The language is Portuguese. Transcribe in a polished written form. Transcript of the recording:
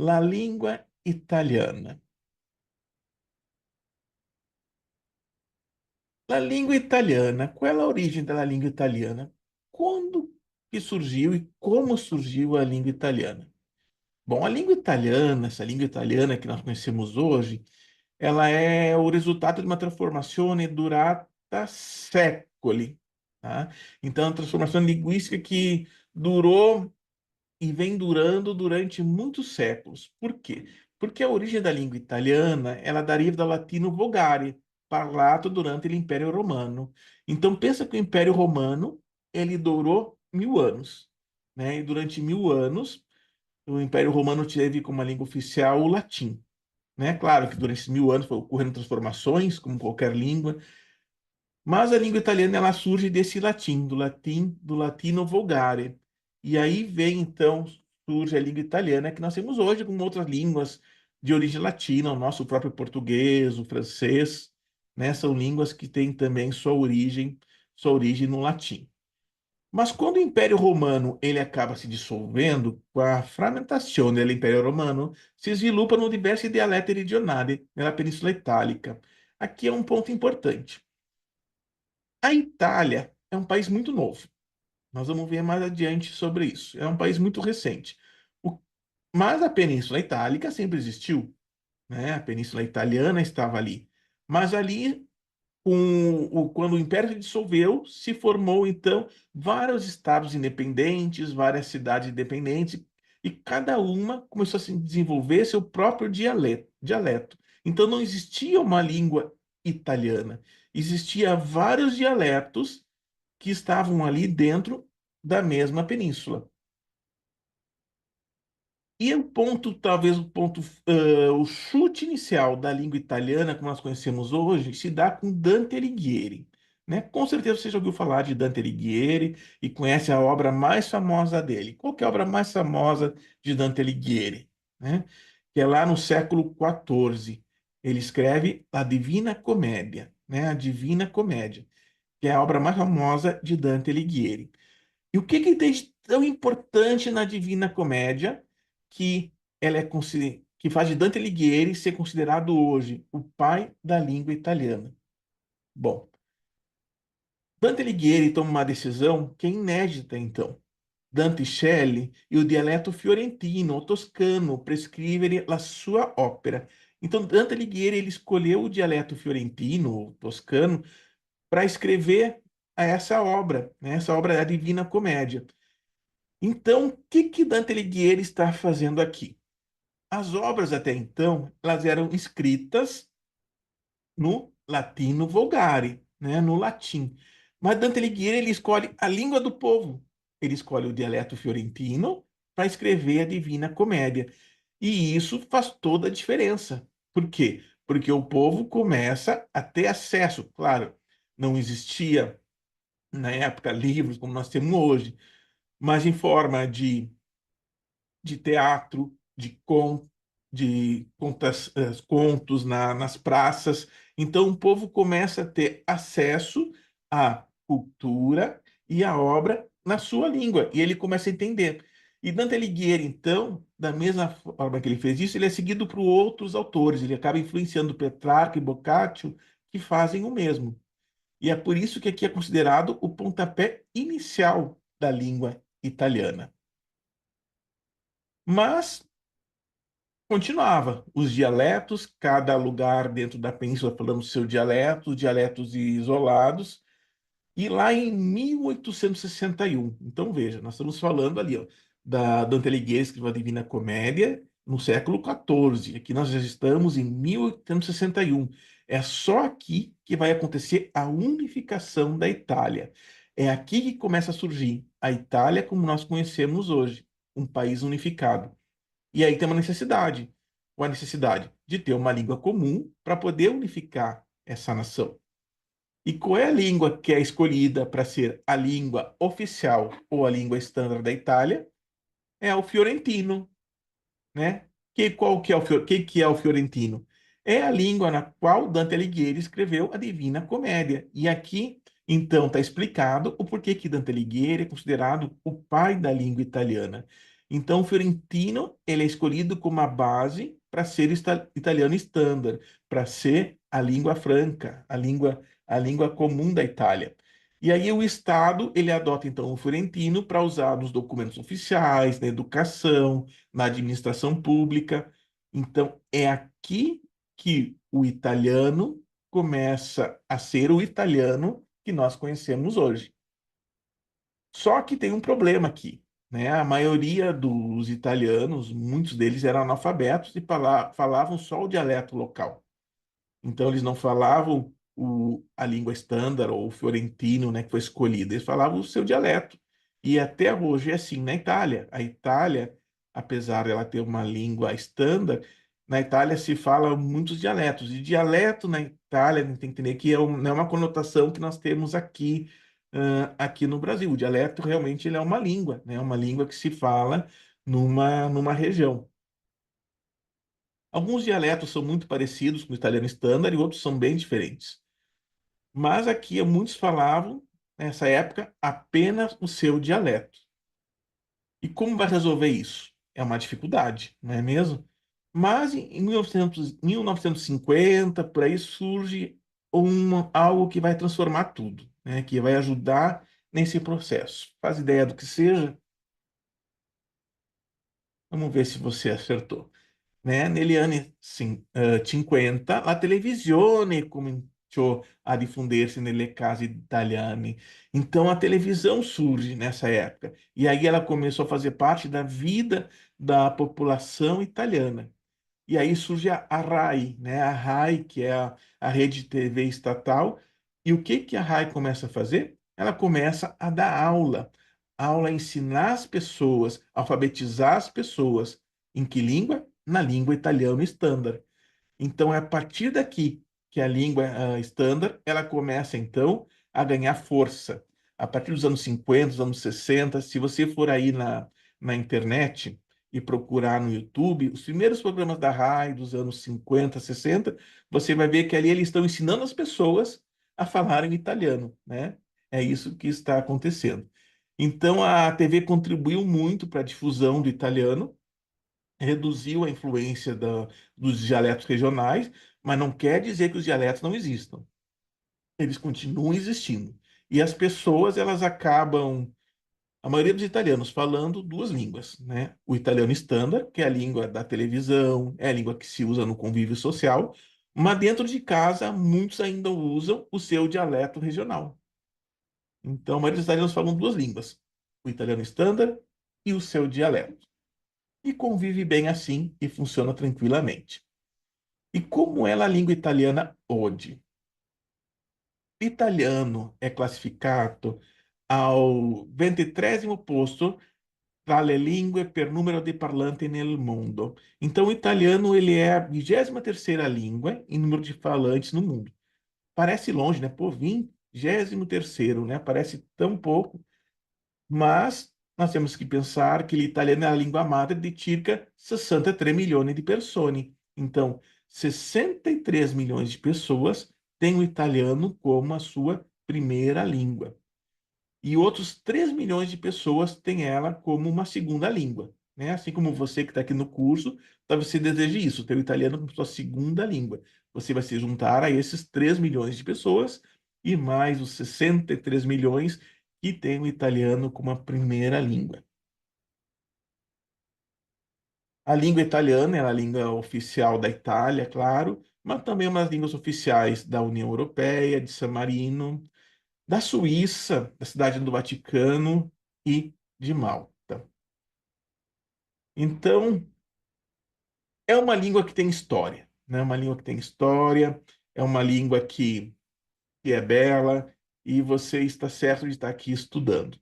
La língua italiana. La língua italiana. Qual é a origem da língua italiana? Quando que surgiu e como surgiu a língua italiana? Bom, a língua italiana, essa língua italiana que nós conhecemos hoje, ela é o resultado de uma transformazione durata secoli, tá? Então, é uma transformação linguística que durou e vem durando durante muitos séculos. Por quê? Porque a origem da língua italiana, ela deriva do latino vulgare, parlato durante o Império Romano. Então, pensa que o Império Romano, ele durou 1000 anos, né? E durante 1000 anos, o Império Romano teve como língua oficial o latim, né? Claro que durante esses 1000 anos foi ocorrendo transformações, como qualquer língua, mas a língua italiana ela surge desse latim, do latino vulgare. E aí vem, então, surge a língua italiana que nós temos hoje com outras línguas de origem latina, o nosso próprio português, o francês, né? São línguas que têm também sua origem no latim. Mas quando o Império Romano ele acaba se dissolvendo, com a fragmentazione dell'Impero Romano, si sviluppano diversi dialetti regionali nella Península Itálica. Aqui é um ponto importante. A Itália é um país muito novo. Nós vamos ver mais adiante sobre isso. É um país muito recente. O- Mas a Península Itálica sempre existiu, né? A Península Italiana estava ali. Mas ali, quando o Império se dissolveu, se formou então vários estados independentes, várias cidades independentes, e cada uma começou a se desenvolver seu próprio dialeto. Então não existia uma língua italiana, existia vários dialetos que estavam ali dentro da mesma península. E o ponto, talvez o chute inicial da língua italiana, como nós conhecemos hoje, se dá com Dante Alighieri, né? Com certeza você já ouviu falar de Dante Alighieri e conhece a obra mais famosa dele. Qual que é a obra mais famosa de Dante Alighieri, né? Que é lá no século XIV. Ele escreve a Divina Comédia, né? A Divina Comédia, que é a obra mais famosa de Dante Alighieri. E o que tem de tão importante na Divina Comédia que que faz de Dante Alighieri ser considerado hoje o pai da língua italiana? Bom, Dante Alighieri toma uma decisão que é inédita então. Dante sceglie o dialetto fiorentino o toscano per scrivere la sua opera. Então, Dante Alighieri ele escolheu o dialeto fiorentino, o toscano, para escrever essa obra, né? Essa obra é a Divina Comédia. Então, o que Dante Alighieri está fazendo aqui? As obras até então, elas eram escritas no latino vulgare, né, no latim. Mas Dante Alighieri ele escolhe a língua do povo. Ele escolhe o dialeto fiorentino para escrever a Divina Comédia. E isso faz toda a diferença. Por quê? Porque o povo começa a ter acesso. Claro, não existia na época livros como nós temos hoje, mas em forma de teatro, contos nas praças. Então, o povo começa a ter acesso à cultura e à obra na sua língua, e ele começa a entender. E Dante Alighieri, então, da mesma forma que ele fez isso, ele é seguido por outros autores, ele acaba influenciando Petrarca e Boccaccio, que fazem o mesmo. E é por isso que aqui é considerado o pontapé inicial da língua italiana. Mas continuava. Os dialetos, cada lugar dentro da península falando seu dialeto, dialetos isolados. E lá em 1861, então veja, nós estamos falando ali, ó, da Dante Alighieri, que escreveu a Divina Comédia, no século XIV. Aqui nós já estamos em 1861. É só aqui que vai acontecer a unificação da Itália. É aqui que começa a surgir a Itália como nós conhecemos hoje, um país unificado. E aí tem uma necessidade, ou a necessidade de ter uma língua comum para poder unificar essa nação. E qual é a língua que é escolhida para ser a língua oficial ou a língua estándar da Itália? É o fiorentino, né? Qual que é que é o fiorentino? É a língua na qual Dante Alighieri escreveu a Divina Comédia. E aqui, então, está explicado o porquê que Dante Alighieri é considerado o pai da língua italiana. Então, o fiorentino ele é escolhido como a base para ser italiano estándar, para ser a língua franca, a língua comum da Itália. E aí o Estado ele adota então o fiorentino para usar nos documentos oficiais, na educação, na administração pública. Então, é aqui que o italiano começa a ser o italiano que nós conhecemos hoje. Só que tem um problema aqui, né? A maioria dos italianos, muitos deles eram analfabetos e falavam só o dialeto local. Então, eles não falavam a língua estándar ou o fiorentino, né, que foi escolhido. Eles falavam o seu dialeto. E até hoje é assim na Itália. A Itália, apesar de ela ter uma língua estándar, na Itália se fala muitos dialetos. E dialeto na Itália, a gente tem que entender que não é uma conotação que nós temos aqui, aqui no Brasil. O dialeto realmente ele é uma língua, né? Uma língua que se fala numa região. Alguns dialetos são muito parecidos com o italiano estándar e outros são bem diferentes. Mas aqui muitos falavam, nessa época, apenas o seu dialeto. E como vai resolver isso? É uma dificuldade, não é mesmo? Mas em 1950, por aí surge algo que vai transformar tudo, né? Que vai ajudar nesse processo. Faz ideia do que seja? Vamos ver se você acertou. Né? Negli anni 50 la televisione cominciò a diffondersi nelle case italiane. Então a televisão surge nessa época e aí ela começou a fazer parte da vida da população italiana. E aí surge a RAI, né? A RAI, que é a rede de TV estatal. E o que que a RAI começa a fazer? Ela começa a dar aula, a ensinar as pessoas, alfabetizar as pessoas. Em que língua? Na língua italiana estándar. Então, é a partir daqui que a língua estándar ela começa, então, a ganhar força. A partir dos anos 50, dos anos 60, se você for aí na internet e procurar no YouTube, os primeiros programas da RAI dos anos 50, 60, você vai ver que ali eles estão ensinando as pessoas a falarem italiano, né? É isso que está acontecendo. Então, a TV contribuiu muito para a difusão do italiano, reduziu a influência dos dialetos regionais, mas não quer dizer que os dialetos não existam. Eles continuam existindo. E as pessoas, elas acabam, a maioria dos italianos, falando duas línguas, né? O italiano estándar, que é a língua da televisão, é a língua que se usa no convívio social, mas dentro de casa, muitos ainda usam o seu dialeto regional. Então, a maioria dos italianos falam duas línguas, o italiano estándar e o seu dialeto. E convive bem assim e funciona tranquilamente. E como é a língua italiana hoje? L'italiano è classificato al 23º posto tra le lingue per numero di parlanti nel mondo. Então, o italiano ele é a 23ª língua em número de falantes no mundo. Parece longe, né? Pô, 23º, né? Parece tão pouco, mas nós temos que pensar que l'italiano é a língua madre de circa 63 milhões de persone. Então, 63 milhões de pessoas têm o italiano como a sua primeira língua. E outros 3 milhões de pessoas têm ela como uma segunda língua. Né? Assim como você que está aqui no curso, talvez você deseje isso, ter o italiano como sua segunda língua. Você vai se juntar a esses 3 milhões de pessoas e mais os 63 milhões que têm o italiano como a primeira língua. A língua italiana é a língua oficial da Itália, claro, mas também é uma das línguas oficiais da União Europeia, de San Marino, da Suíça, da Cidade do Vaticano e de Malta. Então, é uma língua que tem história, né? Uma língua que tem história, é uma língua que é bela e você está certo de estar aqui estudando.